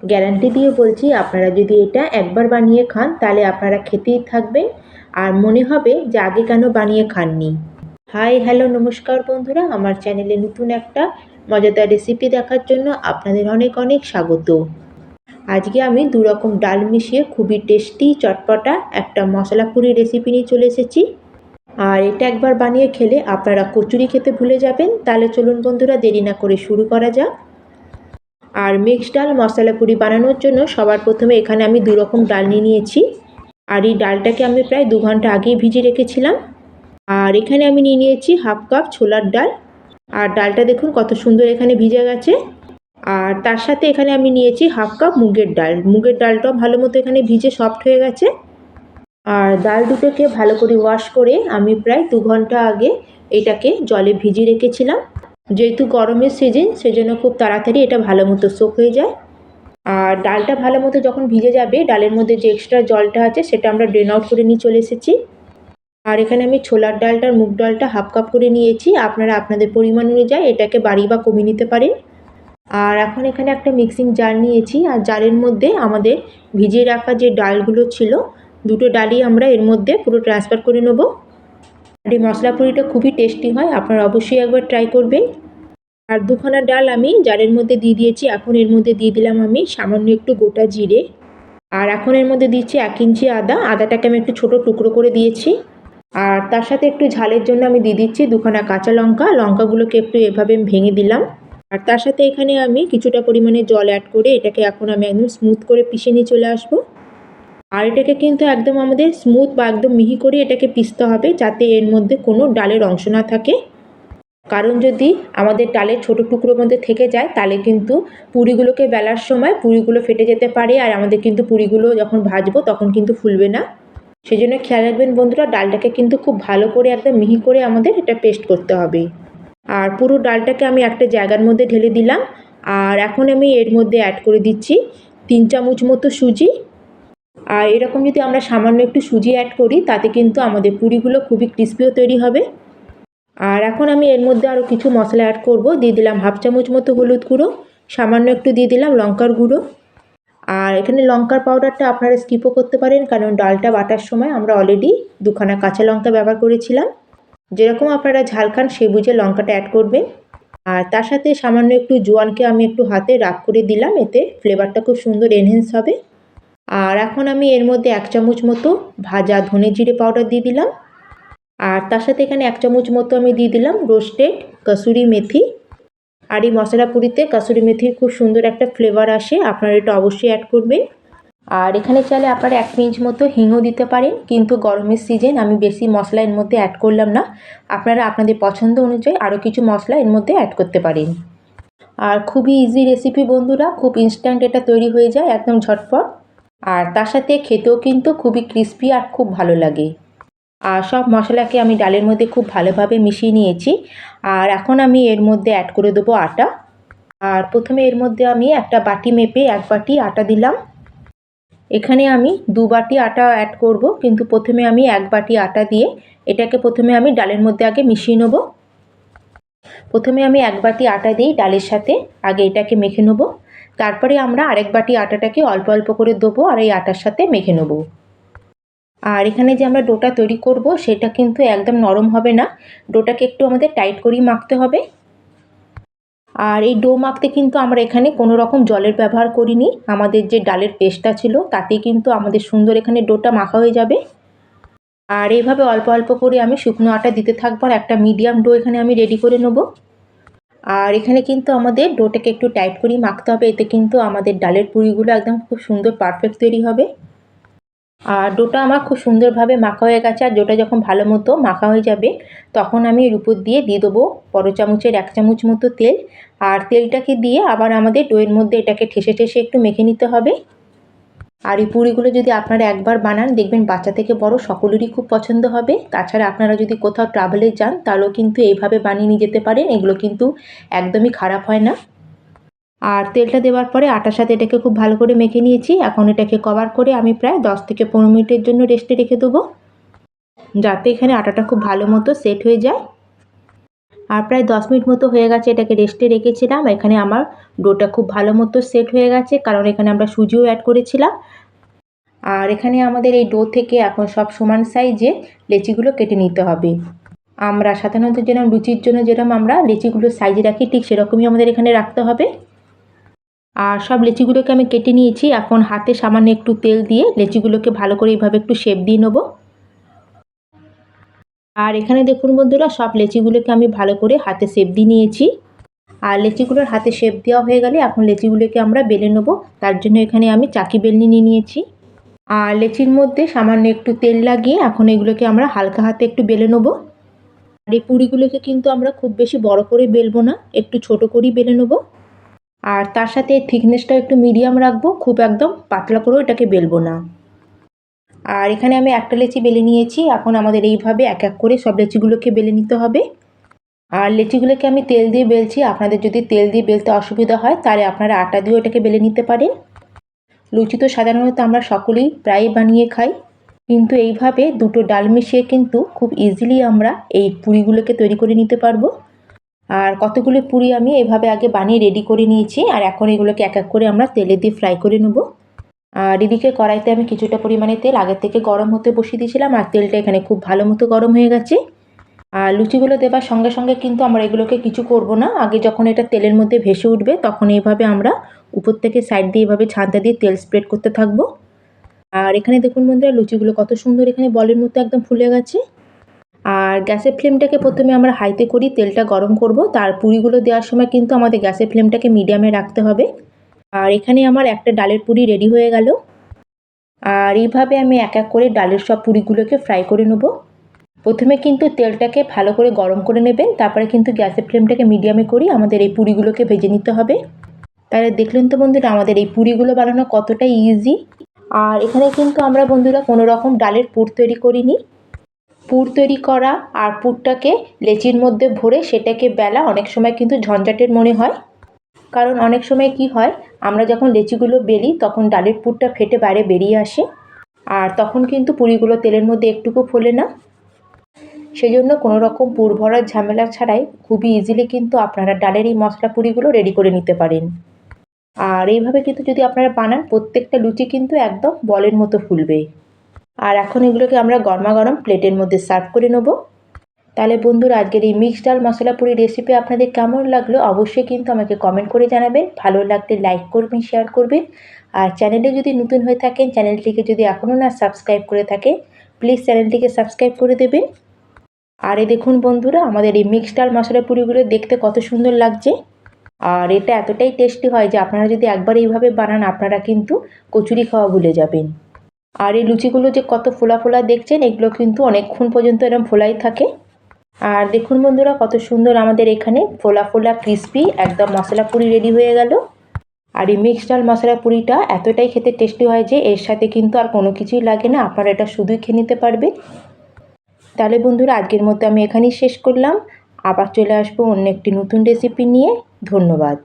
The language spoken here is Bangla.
গ্যারান্টি দিয়ে বলছি, আপনারা যদি এটা একবার বানিয়ে খান তাহলে আপনারা খেতেই থাকবেন আর মনে হবে যে আগে কেন বানিয়ে খাননি। হাই হ্যালো নমস্কার বন্ধুরা, আমার চ্যানেলে নতুন একটা মজাদার রেসিপি দেখার জন্য আপনাদের অনেক অনেক স্বাগত। আজকে আমি দু রকম ডাল মিশিয়ে খুবই টেস্টি চটপটা একটা মশলা পুরি রেসিপি নিয়ে চলে এসেছি। আর এটা একবার বানিয়ে খেলে আপনারা কচুরি খেতে ভুলে যাবেন। তাহলে চলুন বন্ধুরা, দেরি না করে শুরু করা যাক। আর মিক্সড ডাল মশলা পুরি বানানোর জন্য সবার প্রথমে এখানে আমি দু রকম ডাল নিয়ে নিয়েছি। আর এই ডালটাকে আমি প্রায় 2 ঘন্টা আগেই ভিজিয়ে রেখেছিলাম। আর এখানে আমি নিয়ে নিয়েছি হাফ কাপ ছোলার ডাল। আর ডালটা দেখুন কত সুন্দর এখানে ভিজে গেছে। আর তার সাথে এখানে আমি নিয়েছি হাফ কাপ মুগের ডাল। মুগের ডালটাও ভালো মতো এখানে ভিজে সফট হয়ে গেছে। আর ডাল দুটোকে ভালো করে ওয়াশ করে আমি প্রায় 2 ঘন্টা আগে এটাকে জলে ভিজিয়ে রেখেছিলাম। যেহেতু গরমের সিজন, সেজন্য খুব তাড়াতাড়ি এটা ভালো মতো সোক হয়ে যায়। আর ডালটা ভালো মতো যখন ভিজে যাবে, ডালের মধ্যে যে এক্সট্রা জলটা আছে সেটা আমরা ড্রেন আউট করে নিয়ে চলে এসেছি। আর এখানে আমি ছোলার ডালটার মুগ ডালটা হাফ কাপ করে নিয়েছি। আপনারা আপনাদের পরিমাণ অনুযায়ী এটাকে বাড়িয়ে বা কমিয়ে নিতে পারেন। আর এখন এখানে একটা মিক্সিং জার নিয়েছি। আর জারের মধ্যে আমাদের ভিজিয়ে রাখা যে ডালগুলো ছিল, দুটো ডালই আমরা এর মধ্যে পুরো ট্রান্সফার করে নেব। আর এই মশলা পুরিটা খুবই টেস্টি হয়, আপনারা অবশ্যই একবার ট্রাই করবেন। আর দুখানা ডাল আমি জারের মধ্যে দিয়ে দিয়েছি। এখন এর মধ্যে দিয়ে দিলাম আমি সামান্য একটু গোটা জিরে। আর এখন এর মধ্যে দিচ্ছি 1 ইঞ্চি আদা। আদাটাকে আমি একটু ছোট টুকরো করে দিয়েছি। আর তার সাথে একটু ঝালের জন্য আমি দিয়ে দিচ্ছি দুখানা কাঁচা লঙ্কা। লঙ্কাগুলোকে একটু এভাবে ভেঙে দিলাম। আর তার সাথে এখানে আমি কিছুটা পরিমাণে জল অ্যাড করে এটাকে এখন আমি একদম স্মুথ করে পিষে নিয়ে চলে আসবো। আর এটাকে কিন্তু একদম আমাদের স্মুথ বা একদম মিহি করে এটাকে পিষতে হবে, যাতে এর মধ্যে কোনো ডালের অংশ না থাকে। কারণ যদি আমাদের ডালের ছোটো টুকরোর মধ্যে থেকে যায় তাহলে কিন্তু পুরিগুলোকে বেলার সময় পুরিগুলো ফেটে যেতে পারে। আর আমাদের কিন্তু পুরিগুলো যখন ভাজবো তখন কিন্তু ফুলবে না। সেই জন্য খেয়াল রাখবেন বন্ধুরা, ডালটাকে কিন্তু খুব ভালো করে একদম মিহি করে আমাদের এটা পেস্ট করতে হবে। আর পুরো ডালটাকে আমি একটা জায়গার মধ্যে ঢেলে দিলাম। আর এখন আমি এর মধ্যে অ্যাড করে দিচ্ছি 3 চামচ মতো সুজি। আর এরকম যদি আমরা সামান্য একটু সুজি অ্যাড করি তাতে কিন্তু আমাদের পুরিগুলো খুবই ক্রিস্পিও তৈরি হবে। আর এখন আমি এর মধ্যে আরও কিছু মশলা অ্যাড করব। দিয়ে দিলাম হাফ চামচ মতো হলুদ গুঁড়ো, সামান্য একটু দিয়ে দিলাম লঙ্কার গুঁড়ো। আর এখানে লঙ্কার পাউডারটা আপনারা স্কিপও করতে পারেন, কারণ ডালটা বাটার সময় আমরা অলরেডি দুখানা কাঁচা লঙ্কা ব্যবহার করেছিলাম। যেরকম আপনারা ঝাল খান সে বুঝে লঙ্কাটা অ্যাড করবেন। আর তার সাথে সামান্য একটু জোয়ানকে আমি একটু হাতে রাগ করে দিলাম, এতে ফ্লেভারটা খুব সুন্দর এনহেন্স হবে। আর এখন আমি এর মধ্যে 1 চামচ মতো ভাজা ধনে জিরে পাউডার দিয়ে দিলাম। আর তার সাথে এখানে 1 চামচ মতো আমি দিয়ে দিলাম রোস্টেড কসুরি মেথি। আর এই মশলা পুরিতে কসুরি মেথির খুব সুন্দর একটা ফ্লেভার আসে, আপনারা এটা অবশ্যই অ্যাড করবেন। আর এখানে চাইলে আপনারা 1 পিঞ্চ মতো হিংও দিতে পারেন, কিন্তু গরমের সিজন আমি বেশি মশলা এর মধ্যে অ্যাড করলাম না। আপনারা আপনাদের পছন্দ অনুযায়ী আরও কিছু মশলা এর মধ্যে অ্যাড করতে পারেন। আর খুবই ইজি রেসিপি বন্ধুরা, খুব ইনস্ট্যান্ট এটা তৈরি হয়ে যায় একদম ঝটপট। আর তার সাথে খেতেও কিন্তু খুবই ক্রিস্পি আর খুব ভালো লাগে। আর সব মশলাকে আমি ডালের মধ্যে খুব ভালোভাবে মিশিয়ে নিয়েছি। আর এখন আমি এর মধ্যে অ্যাড করে দেবো আটা। আর প্রথমে এর মধ্যে আমি একটা বাটি মেপে 1 বাটি আটা দিলাম। এখানে আমি 2 বাটি আটা অ্যাড করব, কিন্তু প্রথমে আমি 1 বাটি আটা দিয়ে এটাকে প্রথমে আমি ডালের মধ্যে আগে মিশিয়ে নেব। প্রথমে আমি 1 বাটি আটা দিই ডালের সাথে, আগে এটাকে মেখে নেব। তারপরে আমরা আরেক বাটি আটাটাকে অল্প অল্প করে দেবো আর এই আটার সাথে মেখে নেব। আর এখানে যে আমরা ডোটা তৈরি করব সেটা কিন্তু একদম নরম হবে না, ডোটাকে একটু আমাদের টাইট করেই মাখতে হবে। আর এই ডো মাখতে কিন্তু আমরা এখানে কোনো রকম জলের ব্যবহার করিনি, আমাদের যে ডালের পেস্টটা ছিল তাতেই কিন্তু আমাদের সুন্দর এখানে ডোটা মাখা হয়ে যাবে। আর এইভাবে অল্প অল্প করে আমি শুকনো আটা দিতে থাকবো আর একটা মিডিয়াম ডো এখানে আমি রেডি করে নেব। আর এখানে কিন্তু আমাদের ডোটাকে একটু টাইট করেই মাখতে হবে, এতে কিন্তু আমাদের ডালের পুরিগুলো একদম খুব সুন্দর পারফেক্ট তৈরি হবে। আর ডোটা আমার খুব সুন্দরভাবে মাখা হয়ে গেছে। আর ডোটা যখন ভালো মতো মাখা হয়ে যাবে তখন আমি এর উপর দিয়ে দেবো বড় চামচের 1 চামচ মতো তেল। আর তেলটাকে দিয়ে আবার আমাদের ডোয়ের মধ্যে এটাকে ঠেসে ঠেসে একটু মেখে নিতে হবে। আর এই পুরিগুলো যদি আপনারা একবার বানান দেখবেন বাচ্চা থেকে বড় সকলেরই খুব পছন্দ হবে। তাছাড়া আপনারা যদি কোথাও ট্রাভেলে যান তাহলেও কিন্তু এইভাবে বানিয়ে নিয়ে যেতে পারেন, এগুলো কিন্তু একদমই খারাপ হয় না। আর তেলটা দেওয়ার পরে আটার সাথে এটাকে খুব ভালো করে মেখে নিয়েছি। এখন এটাকে কভার করে আমি প্রায় 10 থেকে 15 মিনিটের জন্য রেস্টে রেখে দেবো, যাতে এখানে আটাটা খুব ভালো মতো সেট হয়ে যায়। আর প্রায় 10 মিনিট মতো হয়ে গেছে এটাকে রেস্টে রেখেছিলাম। এখানে আমার ডোটা খুব ভালো মতো সেট হয়ে গেছে, কারণ এখানে আমরা সুজিও অ্যাড করেছিলাম। আর এখানে আমাদের এই ডো থেকে এখন সব সমান সাইজে লেচিগুলো কেটে নিতে হবে। আমরা সাধারণত যেরকম লুচির জন্য যেরকম আমরা লেচিগুলো সাইজে রাখি, ঠিক সেরকমই আমাদের এখানে রাখতে হবে। আর সব লেচিগুলোকে আমি কেটে নিয়েছি। এখন হাতে সামান্য একটু তেল দিয়ে লেচিগুলোকে ভালো করে এইভাবে একটু শেপ দিয়ে নেবো। আর এখানে দেখুন বন্ধুরা, সব লেচিগুলোকে আমি ভালো করে হাতে শেপ দিয়ে নিয়েছি। আর লেচিগুলোর হাতে শেপ দেওয়া হয়ে গেলে এখন লেচিগুলোকে আমরা বেলে নেবো। তার জন্য এখানে আমি চাকি বেলনি নিয়ে নিয়েছি। আর লেচির মধ্যে সামান্য একটু তেল লাগিয়ে এখন এগুলোকে আমরা হালকা হাতে একটু বেলে নেবো। আর এই পুরিগুলোকে কিন্তু আমরা খুব বেশি বড় করে বেলবো না, একটু ছোট করেই বেলে নেবো। আর তার সাথে থিকনেসটা একটু মিডিয়াম রাখবো, খুব একদম পাতলা করেও এটাকে বেলবো না। আর এখানে আমি একটা লেচি বেলে নিয়েছি। এখন আমাদের এইভাবে এক এক করে সব লেচিগুলোকে বেলে নিতে হবে। আর লেচিগুলোকে আমি তেল দিয়ে বেলছি। আপনাদের যদি তেল দিয়ে বেলতে অসুবিধা হয় তাহলে আপনারা আটা দিয়েও এটাকে বেলে নিতে পারেন। লুচি তো সাধারণত আমরা সকলেই প্রায় বানিয়ে খাই, কিন্তু এইভাবে দুটো ডাল মিশিয়ে কিন্তু খুব ইজিলি আমরা এই পুরিগুলোকে তৈরি করে নিতে পারবো। আর কতগুলো পুরি আমি এভাবে আগে বানিয়ে রেডি করে নিয়েছি। আর এখন এগুলোকে এক এক করে আমরা তেলে দিয়ে ফ্রাই করে নেব। আর এদিকে কড়াইতে আমি কিছুটা পরিমাণে তেল আগের থেকে গরম হতে বসিয়ে দিয়েছিলাম। আর তেলটা এখানে খুব ভালো মতো গরম হয়ে গেছে। আর লুচিগুলো দেবার সঙ্গে সঙ্গে কিন্তু আমরা এগুলোকে কিছু করব না। আগে যখন এটা তেলের মধ্যে ভেসে উঠবে তখন এইভাবে আমরা উপর থেকে সাইড দিয়ে এইভাবে ছাঁচটা দিয়ে তেল স্প্রেড করতে থাকবো। আর এখানে দেখুন বন্ধুরা, লুচিগুলো কত সুন্দর এখানে বলের মতো একদম ফুলে গেছে। আর গ্যাসের ফ্লেমটাকে প্রথমে আমরা হাইতে করি, তেলটা গরম করব। তার পুরিগুলো দেওয়ার সময় কিন্তু আমাদের গ্যাসের ফ্লেমটাকে মিডিয়ামে রাখতে হবে। আর এখানে আমার একটা ডালের পুরি রেডি হয়ে গেল। আর এইভাবে আমি এক এক করে ডালের সব পুরিগুলোকে ফ্রাই করে নেব। প্রথমে কিন্তু তেলটাকে ভালো করে গরম করে নেবেন, তারপরে কিন্তু গ্যাসের ফ্লেমটাকে মিডিয়ামে করি আমাদের এই পুরিগুলোকে ভেজে নিতে হবে। তাহলে দেখলেন তো বন্ধুরা আমাদের এই পুরিগুলো বানানো কতটা ইজি। আর এখানে কিন্তু আমরা বন্ধুরা কোনো রকম ডালের পুর তৈরি করিনি। পুর তৈরি করা আর পুরটাকে লেচির মধ্যে ভরে সেটাকে বেলা অনেক সময় কিন্তু ঝঞ্ঝাটের মনে হয়, কারণ অনেক সময় কি হয়, আমরা যখন লেচিগুলো বেলি তখন ডালের পুরটা ফেটে বাইরে বেরিয়ে আসে। আর তখন কিন্তু পুরিগুলো তেলের মধ্যে একটুকু ফোলে না। সেজন্য কোনো রকম পুর ভরার ঝামেলা ছাড়াই খুবই ইজিলি কিন্তু আপনারা ডালের এই মশলা পুরিগুলো রেডি করে নিতে পারেন। আর এইভাবে কিন্তু যদি আপনারা বানান প্রত্যেকটা লুচি কিন্তু একদম বলের মতো ফুলবে। আর এখন এগুলোকে আমরা গরমা গরম প্লেটের মধ্যে সার্ভ করে নেব। তাহলে বন্ধুরা আজকের এই মিক্সড ডাল মশলা পুরি রেসিপি আপনাদের কেমন লাগলো অবশ্যই কিন্তু আমাকে কমেন্ট করে জানাবেন। ভালো লাগলে লাইক করবেন, শেয়ার করবেন। আর চ্যানেলে যদি নতুন হয়ে থাকেন, চ্যানেলটিকে যদি এখনও না সাবস্ক্রাইব করে থাকেন, প্লিজ চ্যানেলটিকে সাবস্ক্রাইব করে দেবেন। আর এই দেখুন বন্ধুরা, আমাদের এই মিক্সড ডাল মশলা পুরিগুলো দেখতে কত সুন্দর লাগছে। আর এটা এতটাই টেস্টি হয় যে আপনারা যদি একবার এইভাবে বানান আপনারা কিন্তু কচুরি খাওয়া ভুলে যাবেন। আর এই লুচিগুলো যে কত ফোলা ফোলা দেখছেন, এগুলো কিন্তু অনেকক্ষণ পর্যন্ত এরকম ফোলাই থাকে। আর দেখুন বন্ধুরা কত সুন্দর আমাদের এখানে ফোলা ফোলা ক্রিস্পি একদম মশলা পুরি রেডি হয়ে গেল। আর এই মিক্সড ডাল মশলা পুরিটা এতটাই খেতে টেস্টি হয় যে এর সাথে কিন্তু আর কোনো কিছুই লাগে না, আপনারা এটা শুধুই খেয়ে নিতে পারবেন। তাহলে বন্ধুরা আজকের মতো আমি এখানেই শেষ করলাম। আবার চলে আসবো অন্য একটি নতুন রেসিপি নিয়ে। ধন্যবাদ।